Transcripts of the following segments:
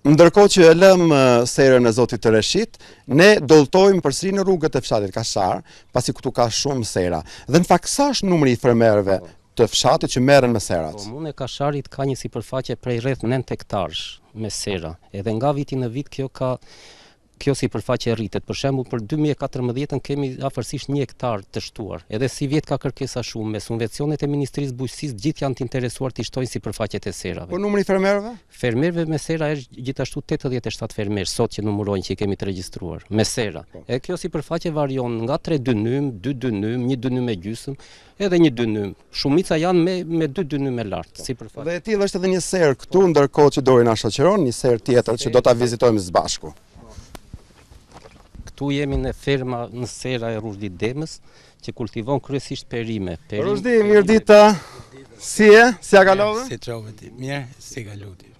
Ndërkohë që e lëm serën e Zotit të Reshit, ne dolltojmë përsëri në rrugët e fshatit Kashar, pasi këtu ka shumë sera. Dhe në fakt sa është numri i fermerëve të fshatit që merren me serat? Komuna e Kasharit ka një sipërfaqe prej rreth 9 hektarësh me sera. Edhe nga viti në vit kjo sipërfaqe rritet. Për shembull, për 2014 kemi afërsisht 1 hektar të shtuar. Edhe si vjet ka kërkesa shumë. Me subvencionet e Ministrisë Bujqësisë gjithë janë të interesuar të shtojnë sipërfaqet e serave. Po numri i fermerëve? Fermerëve me sera është gjithashtu 87 fermerë sot që numërojnë që i kemi të regjistruar me sera. E kjo sipërfaqe varion nga 3 dënym, 2 dënym, 1 dënym e gjysmë, edhe 1 dënym. Shumica janë me 2 dënym e lartë sipërfaqe. Dhe e tillë është edhe një serë këtu, ndërkohë që Dori na shoqëron një serë tjetër që do ta vizitojmë së bashku. Këtu jemi në ferma në sera e Rushdi Demës, që kultivon kryesisht perime. Rushdi, mirë dita. Si e? Si a kalove? Si trove ti? Mirë, si kaloti.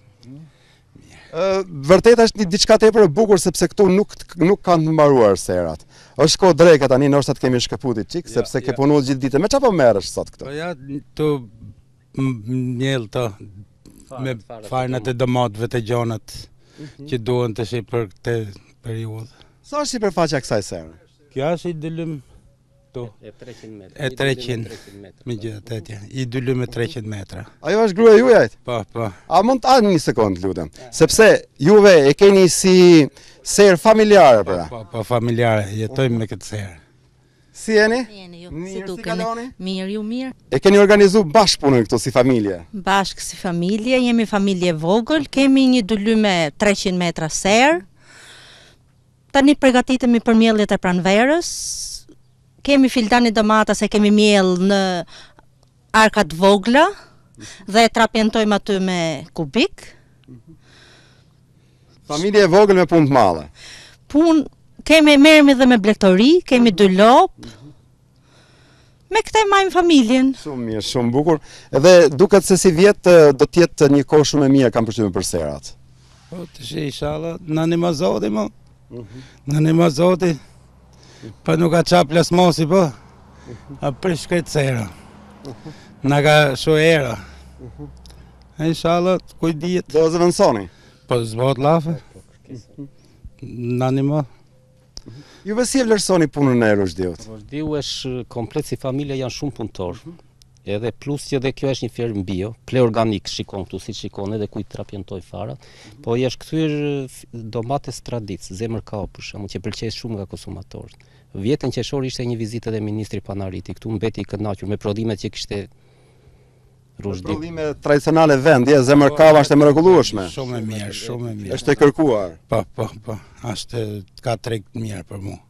Vërtet është një diçka tepër e bukur sepse këtu nuk kanë të mbaruar serat. Është kohë dreke tani, ndoshta të kemi shkëputur çik sepse ke punuar gjithë ditën. Me çfarë po merresh sot këtu? Po ja, tu mjell të me farnat e domatëve të gjonat që duhen të shi për këtë periudhë. Sa është sipërfaqja e kësaj sere? Kjo është i dylym tu. E 300 metra. E 300 me gjithë i dylym e 300 metra. Ajo është gruaja juaj? Po, po. A mund të një sekond, lutem? Sepse juve e keni si serë familjare për. Po, familjare, jetojmë me këtë serë. Si jeni? Mirë, si kaloni? Mirë, ju mirë. E keni organizu bashkë punën këtu si familje? Bashkë si familje, jemi familje vogël, kemi një dylym me 300 metra serë. Tani përgatitemi për mjellit e pranverës, kemi fildani domata se kemi mjell në arkat vogla dhe trapjentojmë aty me kubik. Familje e vogël me punë të madhe? Merremi dhe me blegtori, kemi 2 lopë, me këta majmë familjen. Shumë mirë, shumë bukur. Edhe duket se si vjetë do tjetë një kohë shumë e mirë kam përshtypjen për serat. Po, të shi inshallah, në një mazoti mo. Në një mazoti, pa nuk ka qa plasmosi po, a prish këtë sera, në ka shu era, inshallah, kujdijet. Do zëvënsoni? Po zbot lafe, në një mo. Juve si e vlerësoni punën e Rushdiut? Rushdiu është komplet si familje, janë shumë punëtorë. Edhe plus që dhe kjo është një fermë bio, ple organik shikon këtu si shikon edhe kujt trapjentoj fara, po i është kthyer domates tradic, zemër kao për shembull, që pëlqej shumë nga konsumatorët. Vjetën qershor ishte një vizitë edhe ministri Panariti, këtu mbeti i kënaqur me prodhimet që kishte Rushdi. Prodhime tradicionale vendje, zemër kao është e mrekullueshme. Shumë e mirë, shumë e mirë. Është e kërkuar. Po, është ka treg mirë për mua.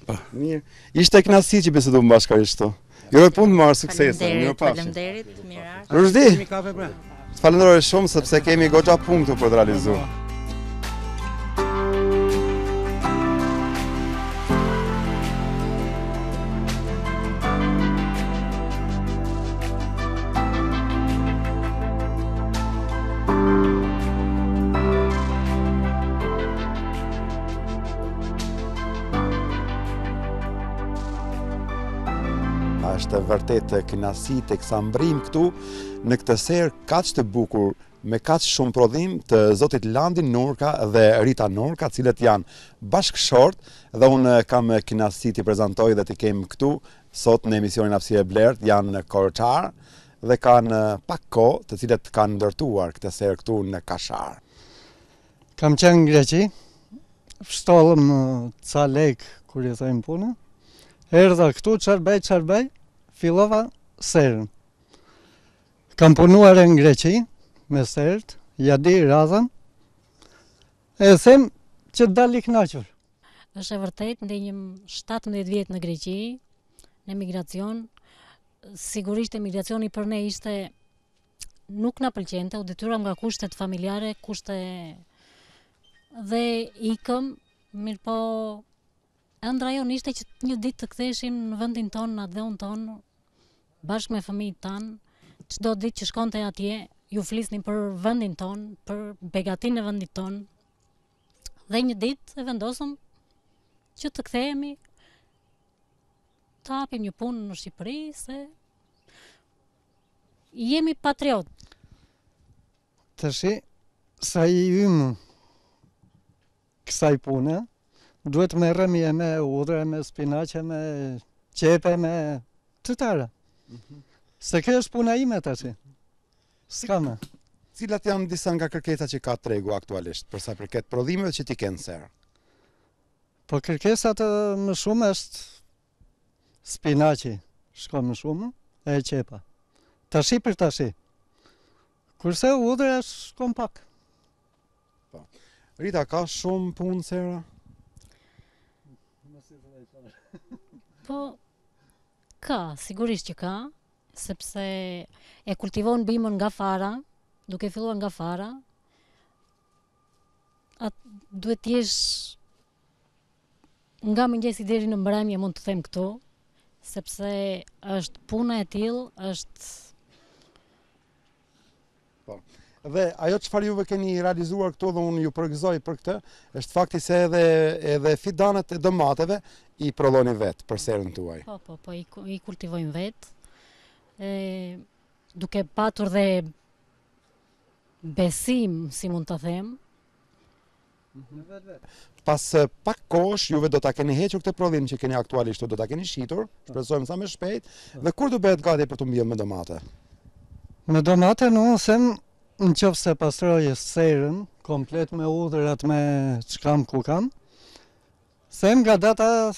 Po. Mirë. Ishte kënaqësi që bisedojmë bashkërisht këtu. Ju punë të marrë suksese. Faleminderit, mirë. Rushdi, të falenderoj shumë sepse kemi goxha punë këtu për të realizuar. Është vërtet kënaqësi tek sa mbrim këtu në këtë serë kaq të bukur me kaq shumë prodhim të zotit Landi Nurka dhe Rita Nurka, cilët janë bashkëshort dhe unë kam kënaqësi t'i prezantoj dhe t'i kem këtu sot në emisionin Hapësirë e Blerët, janë Korçar dhe kanë pak kohë të cilët kanë ndërtuar këtë serë këtu në Kashar. Kam qenë në Greqi, shtollëm ca lek kur i thojmë punë, erdha këtu çarbej, fillova serën. Kam punuar në Greqi me serët, ja di radhën, e them që dal i kënaqur. Është e vërtet, ndenjëm 17 vjet në Greqi, në emigracion. Sigurisht emigracioni për ne ishte nuk na pëlqente, u detyruam nga kushtet familjare, kushte dhe ikëm, mirë po ëndra jonë ishte që një ditë të ktheheshim në vendin tonë, në atë dhomë tonë, bashkë me familjen tanë, çdo ditë që shkonte atje, ju flisnin për vendin tonë, për begatinë e vendit tonë. Dhe një ditë e vendosëm që të kthehemi, të hapim një punë në Shqipëri, se jemi patriot. Tashi, sa i ymë kësaj pune, duhet me rëmje me udhre, me spinaqe, me qepe, me të tëra. Se kjo është puna ime tash. S'ka më. Cilat janë disa nga kërkesat që ka tregu aktualisht, për sa përket prodhimeve që ti kenë serë? Po kërkesat më shumë është spinaqi, shko më shumë, e qepa. Tashi për tashi. Kurse udhra shkon pak. Rita, ka shumë punë sera? Po, ka, sigurisht që ka, sepse e kultivon bimën nga fara, duke filluar nga fara, duhet t'jesh nga mëngjesi deri në mbrëmje, mund të them këtu, sepse është puna e tillë, është Dhe ajo çfarë juve keni realizuar këtu dhe unë ju përgëzoj për këtë, është fakti se edhe fidanët e domateve i prodhoni vetë për serën tuaj. Po, i kultivojmë vetë, duke patur dhe besim, si mund të them. Pas pak kohësh, juve do ta keni hequr këtë prodhim që keni aktualisht, do ta keni shitur, shpresojmë sa më shpejt, dhe kur do bëhet gati për të mbjellë me domate? Me domate në unë them, në qofë se pastrojë serën, komplet me udhërat me çkam ku kam, them nga data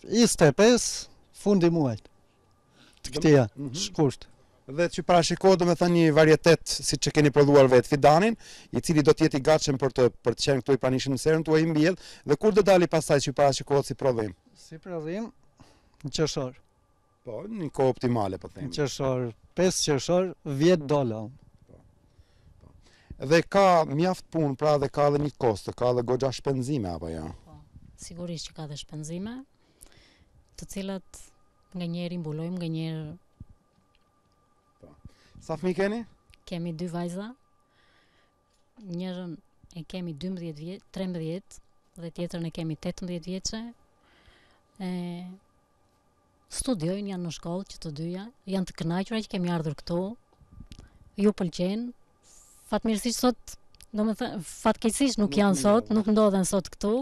25 fundi muajt. Të këtia, shkurt. Dhe që parashikohet do me thënë një varietet si që keni prodhuar vetë fidanin, i cili do t'jeti gatshëm për të qenë këtu i pranishëm në serën tuaj mbjell, dhe kur do dali pastaj që parashikohet si prodhim? Si prodhim, në qershor. Po, një kohë optimale, po themi. Në qershor, 5 qershor, 10 dola. Dhe ka mjaft punë, pra dhe ka dhe një kostë, ka dhe goxha shpenzime, apo ja? Po, sigurisht që ka dhe shpenzime, të cilat nga njerë i mbulojmë, nga njerë... Sa fëmijë keni? Kemi 2 vajza, njërën e kemi 13 dhe tjetrën e kemi 18 vjeçe. Studiojnë, janë në shkollë që të dyja, janë të kënaqura që kemi ardhur këtu, ju pëlqen. Fatmirësisht sot, fatkeqësisht nuk janë sot, nuk ndodhen sot këtu.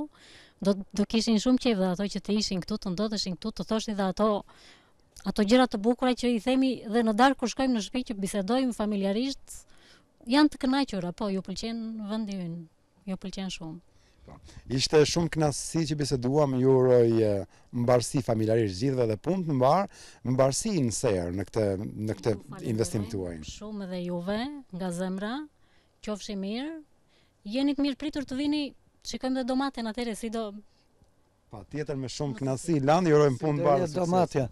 Do kishin shumë qejf dhe ato që të ishin këtu, të ndodheshin këtu, të thoshin dhe ato gjëra të bukura që i themi dhe në darkë kur shkojmë në shtëpi që bisedojmë familjarisht, janë të kënaqura, po ju pëlqen vendi ynë, ju pëlqen shumë. Ishte shumë kënaqësi që biseduam, ju uroj mbarësi familjarisht gjithëve dhe punë të mbarësi në serë në këtë investim tuaj. Shumë edhe juve, nga zemra, qofshi mirë, jeni të mirë pritur të vini, shikojmë dhe domaten atëre si do... Patjetër me shumë kënaqësi, Landi, ju urojmë punë bardhë sukses. Domatja.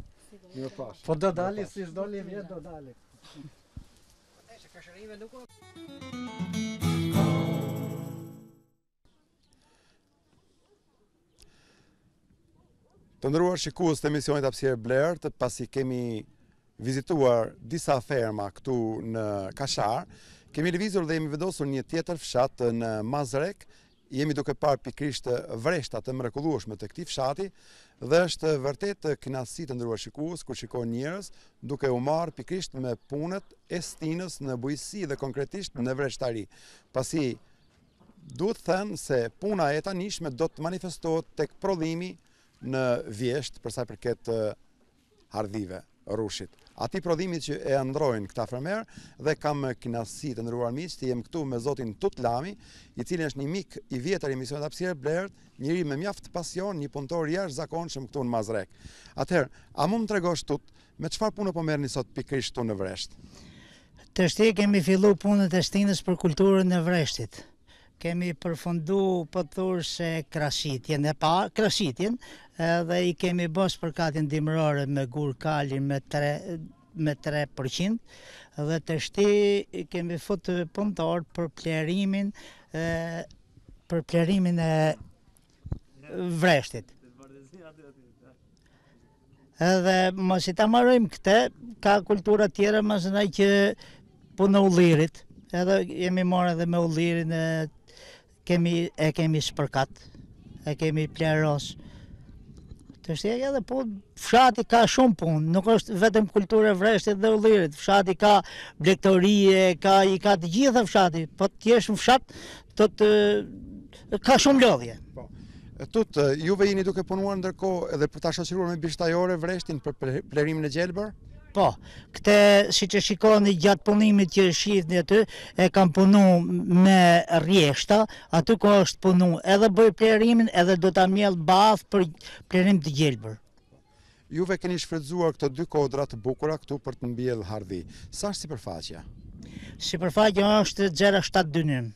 Po do dali, si s'doli vjet do dali. Të nderuar shikues të emisionit Hapësirë Blerë, pasi kemi vizituar disa ferma këtu në Kashar, kemi lëvizur dhe jemi vendosur një tjetër fshat në Mazrek. Jemi duke parë pikrisht vreshtat të mrekullueshme të këtij fshati dhe është vërtet kënaqësi të nderuar shikues kur shikojnë njerëz duke u marrë pikrisht me punët e stinës në bujqësi dhe konkretisht në vreshtari. Pasi duhet thënë se puna e tanishme do të manifestohet tek prodhimi në vjesht për sa i përket hardhive, rrushit. Ati prodhimi që e ndrojnë këta fermer dhe kam kënaqësi të nderuar miq të jem këtu me zotin Tut Lami, i cili është një mik i vjetër i emisionit Hapësirë Blerë, njëri me mjaft pasion, një punëtor jashtëzakonshëm këtu në Mazrek. Atëherë, a mund të tregosh Tut, me çfarë punë po merrni sot pikërisht këtu në Vresht? Të shti kemi fillu punët e stinës për kulturën e Vreshtit. Kemi përfundu pëthurshe krashitjen dhe i kemi bos përkatin dimërore me gur kalin me 3% dhe të shti kemi futë punëtor për plerimin e Vreshtit. Edhe mos i ta marrojmë këte, ka kultura tjera mas ndaj që punë ullirit, edhe jemi marrë edhe me ullirin e kemi shpërkat, e kemi pleros, Të shtjek edhe po fshati ka shumë punë, nuk është vetëm kultura e Vreshtit dhe Ullirit. Fshati ka blegtorie, i ka të gjitha fshati, po të jesh në fshat, ka shumë lodhje. Tut, juve jeni duke punuar ndërkohë edhe për ta shoqëruar me bishtajore Vreshtin për plerimin e gjelbër? Po, këte si që shikoni gjatë punimit që shifni aty, e kam punu me rjeshta, aty ko është punu edhe bëj plerimin edhe do ta mjell bath për plerim të gjelbër. Juve keni shfrytzuar këto dy kodra të bukura këtu për të mbjell hardhi. Sa është sipërfaqja? Sipërfaqja është 0,7 dynim.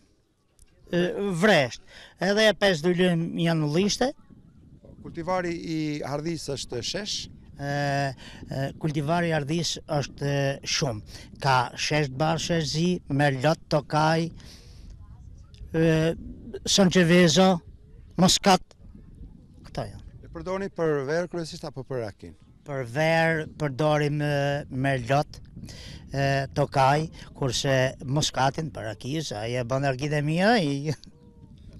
Vresht, edhe e 5 dynim janë lishte. Kultivari i hardhisë është shesh? Kultivari i hardhisë është shumë. Ka shesh bar, shesh zi, merlot, tokaj, sanqevezo, moskat, këto janë. E përdorni për verë kryesisht apo për rakin? Për verë përdorim merlot, tokaj, kurse moskatin për rakis, aje bën argit e mija.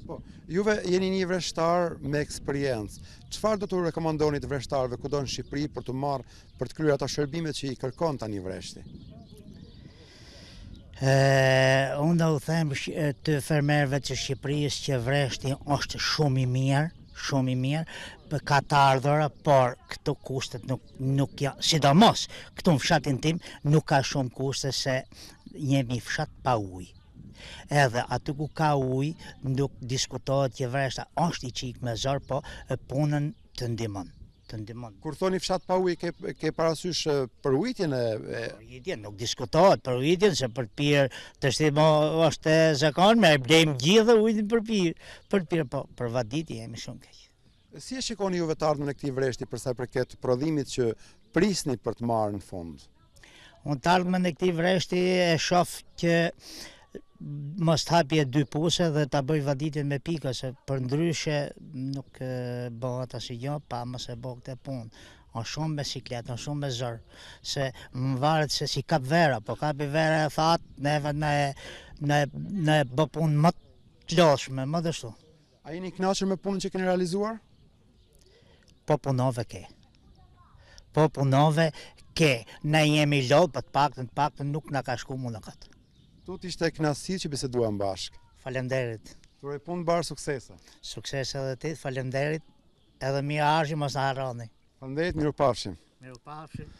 Po, juve jeni një vreshtar me eksperiencë. Çfarë do t'u rekomandoni të vreshtarëve kudo në Shqipëri për të kryer ato shërbimet që i kërkon tani vreshti? Unë do u them të fermerëve të Shqipërisë që vreshti është shumë i mirë, ka të ardhura, por këto kushtet nuk janë, sidomos këtu në fshatin tim nuk ka shumë kushte se jemi fshat pa ujë. Edhe aty ku ka ujë nuk diskutohet që vreshta është i qik me zor, po punën të ndihmon. Kur thoni fshat pa ujë, ke parasysh për ujitjen e... Ujitjen nuk diskutohet për ujitjen, se për të pirë të shtimo është zakon, me blejmë gjithë ujtjen për të pirë, po për vaditi jemi shumë keq. Si e shikoni juve të ardhmen e këtij vreshti për sa i përket prodhimit që prisni për të marrë në fund? Unë të ardhmen e këtij vreshti e shoh që mos hapje 2 puse dhe ta bëj vaditjen me pika, se për ndryshe nuk bëhet asgjë pa mos e bë këtë punë. Është shumë me siklet, është shumë me zor, se më varet se si kap vera, po kapi vera e that, neve ne bë punë më të lodhshme, më dështu. A jeni kënaqur me punën që keni realizuar? Po punove ke, ne jemi lodh, për të paktën nuk na ka shku munakat. Tut ishte kënaqësi që biseduam bashkë. Faleminderit. Turoj punë bar suksese. Suksese edhe ti, faleminderit. Edhe mirë arshi mos na harroni. Faleminderit, mirupafshim. Mirupafshim.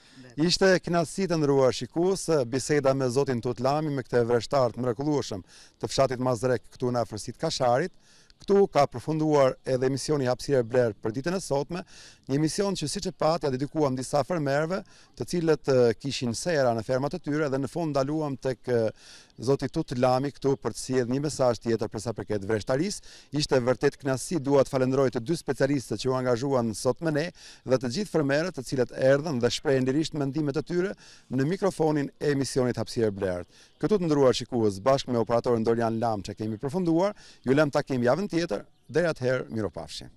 Ishte kënaqësi të nderuar shikues, biseda me zotin Tut Lami, me këtë vreshtar të mrekullueshëm të fshatit Mazrek këtu në afërsitë Kasharit. Këtu ka përfunduar edhe emisioni Hapësirë e Blerë për ditën e sotme, një emision që siç e pat ja dedikuam disa fermerëve, të cilët kishin sera në fermat e tyre dhe në fund ndaluam tek zoti Tut Lami këtu për të sjellë një mesazh tjetër për sa përket vreshtarisë. Ishte vërtet kënaqësi, dua të falenderoj të dy specialistët që u angazhuan sot me ne dhe të gjithë fermerët të cilët erdhën dhe shprehin lirisht mendimet e tyre në mikrofonin e emisionit Hapësirë e Blerë. Këtu të nderuar shikues, bashkë me operatorin Dorian Lam që kemi përfunduar, ju lëm takim javën tjetër, deri atëherë mirupafshim.